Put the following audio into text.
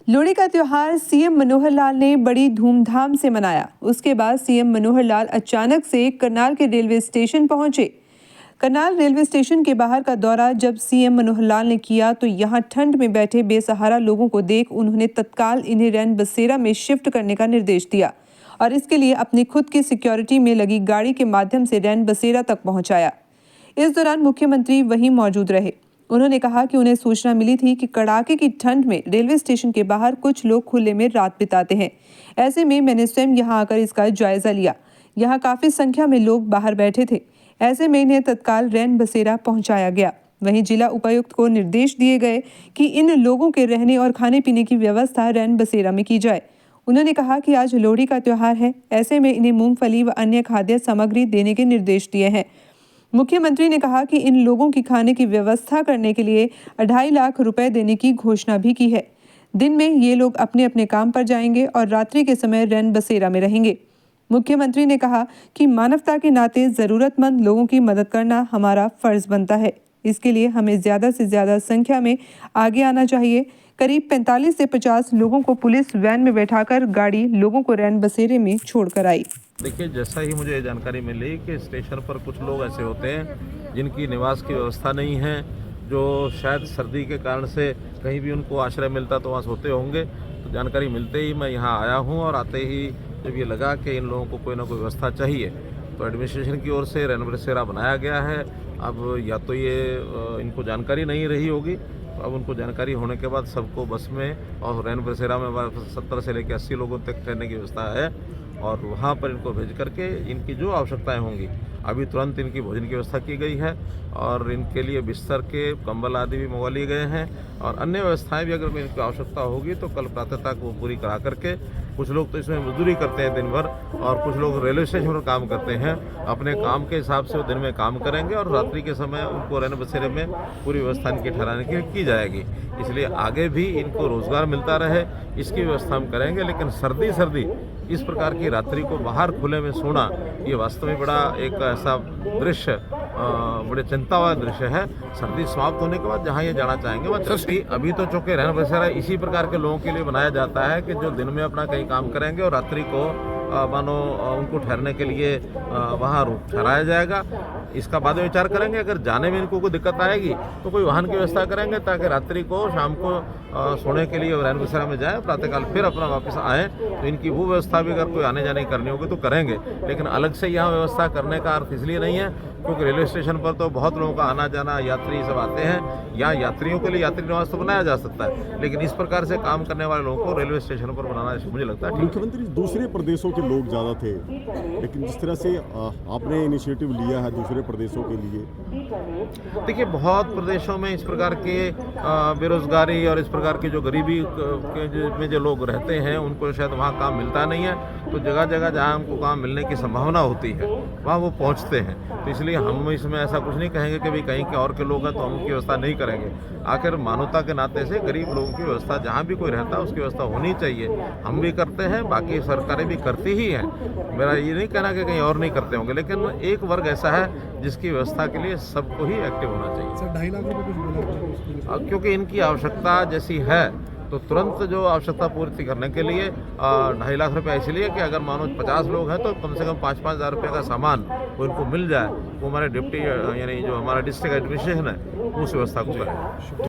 लोहड़ी का त्योहार सीएम मनोहर लाल ने बड़ी धूमधाम से मनाया। उसके बाद सीएम मनोहर लाल अचानक से करनाल के रेलवे स्टेशन पहुंचे। करनाल रेलवे स्टेशन के बाहर का दौरा जब सीएम मनोहर लाल ने किया तो यहां ठंड में बैठे बेसहारा लोगों को देख उन्होंने तत्काल इन्हें रैन बसेरा में शिफ्ट करने का निर्देश दिया और इसके लिए अपनी खुद की सिक्योरिटी में लगी गाड़ी के माध्यम से रैन बसेरा तक पहुंचाया। इस दौरान मुख्यमंत्री वहीं मौजूद रहे। उन्होंने कहा कि उन्हें सूचना मिली थी कि कड़ाके की ठंड में रेलवे स्टेशन के बाहर कुछ लोग खुले में रात बिताते हैं। ऐसे में मैंने स्वयं यहां आकर इसका जायजा लिया। यहां काफी संख्या में लोग बाहर बैठे थे। ऐसे में इन्हें तत्काल रैन बसेरा पहुंचाया गया। वहीं जिला उपायुक्त को निर्देश दिए गए कि इन लोगों के रहने और खाने पीने की व्यवस्था रैन बसेरा में की जाए। उन्होंने कहा कि आज लोहड़ी का त्योहार है, ऐसे में इन्हें मूंगफली व अन्य खाद्य सामग्री देने के निर्देश दिए हैं। मुख्यमंत्री ने कहा कि इन लोगों की खाने की व्यवस्था करने के लिए 2.5 लाख रुपए देने की घोषणा भी की है। दिन में ये लोग अपने अपने काम पर जाएंगे और रात्रि के समय रैन बसेरा में रहेंगे। मुख्यमंत्री ने कहा कि मानवता के नाते जरूरतमंद लोगों की मदद करना हमारा फर्ज बनता है। इसके लिए हमें ज़्यादा से ज़्यादा संख्या में आगे आना चाहिए। करीब 45 से 50 लोगों को पुलिस वैन में बैठाकर गाड़ी लोगों को रैन बसेरे में छोड़कर आई। देखिए, जैसा ही मुझे जानकारी मिली कि स्टेशन पर कुछ लोग ऐसे होते हैं जिनकी निवास की व्यवस्था नहीं है, जो शायद सर्दी के कारण से कहीं भी उनको आश्रय मिलता तो वहाँ सोते होंगे। तो जानकारी मिलते ही मैं यहाँ आया हूँ और आते ही जब ये लगा कि इन लोगों को कोई ना कोई व्यवस्था चाहिए तो एडमिनिस्ट्रेशन की ओर से रैन बसेरा बनाया गया है। अब या तो ये इनको जानकारी नहीं रही होगी, तो अब उनको जानकारी होने के बाद सबको बस में और रैन बसेरा में 70 से लेकर 80 लोगों तक ठहरने की व्यवस्था है और वहाँ पर इनको भेज करके इनकी जो आवश्यकताएं होंगी अभी तुरंत इनकी भोजन की व्यवस्था की गई है और इनके लिए बिस्तर के कंबल आदि भी मंगवा लिए गए हैं और अन्य व्यवस्थाएं भी अगर इनकी आवश्यकता होगी तो कल प्रातः तक वो पूरी करा करके। कुछ लोग तो इसमें मजदूरी करते हैं दिन भर और कुछ लोग रेलवे स्टेशन पर काम करते हैं। अपने काम के हिसाब से वो दिन में काम करेंगे और रात्रि के समय उनको रैन बसेरे में पूरी व्यवस्था इनकी ठहराने की जाएगी। इसलिए आगे भी इनको रोजगार मिलता रहे इसकी व्यवस्था हम करेंगे। लेकिन सर्दी इस प्रकार की रात्रि को बाहर खुले में सोना ये वास्तव में बड़ा एक ऐसा दृश्य बड़े चिंता वाला दृश्य है। सर्दी समाप्त होने के बाद जहाँ ये जाना चाहेंगे वहाँ चलती। अभी तो चूँकि रैन बसेरा इसी प्रकार के लोगों के लिए बनाया जाता है कि जो दिन में अपना कहीं काम करेंगे और रात्रि को मानो उनको ठहरने के लिए वहाँ ठहराया जाएगा। इसका बाद में विचार करेंगे। अगर जाने में इनको कोई दिक्कत आएगी तो कोई वाहन की व्यवस्था करेंगे ताकि रात्रि को शाम को सोने के लिए रैन बसेरा में जाए, प्रातःकाल फिर अपना वापस आएँ। तो इनकी वो व्यवस्था भी अगर कोई आने जाने की करनी होगी तो करेंगे। लेकिन अलग से यहाँ व्यवस्था करने का अर्थ इसलिए नहीं है क्योंकि रेलवे स्टेशन पर तो बहुत लोगों का आना जाना, यात्री सब आते हैं। यहाँ यात्रियों के लिए यात्री निवास तो बनाया जा सकता है, लेकिन इस प्रकार से काम करने वाले लोगों को रेलवे स्टेशन पर बनाना मुझे लगता है। मुख्यमंत्री, दूसरे प्रदेशों के लोग ज़्यादा थे, लेकिन जिस तरह से आपने इनिशिएटिव लिया है दूसरे प्रदेशों के लिए, देखिए बहुत प्रदेशों में इस प्रकार के बेरोजगारी और इस प्रकार की जो गरीबी में जो लोग रहते हैं उनको शायद वहाँ काम मिलता नहीं है। तो जगह जगह जहाँ उनको काम मिलने की संभावना होती है वहाँ वो पहुँचते हैं। तो इसलिए हम इसमें ऐसा कुछ नहीं कहेंगे कि भाई कहीं के और के लोग हैं तो हम उनकी व्यवस्था नहीं करेंगे। आखिर मानवता के नाते से गरीब लोगों की व्यवस्था जहाँ भी कोई रहता है उसकी व्यवस्था होनी चाहिए। हम भी करते हैं, बाकी सरकारें भी करती ही हैं। मेरा ये नहीं कहना कि कहीं और नहीं करते होंगे, लेकिन एक वर्ग ऐसा है जिसकी व्यवस्था के लिए सबको ही एक्टिव होना चाहिए। सर 2.5 लाख रुपये कुछ बोला, क्योंकि इनकी आवश्यकता जैसी है तो तुरंत जो आवश्यकता पूर्ति करने के लिए 2.5 लाख रुपये इसलिए कि अगर मानो 50 लोग हैं तो कम से कम 5-5 हज़ार रुपये का सामान वो इनको मिल जाए। वो हमारे डिप्टी यानी जो हमारा डिस्ट्रिक्ट एडमिनिस्ट्रेशन है उस व्यवस्था को करें।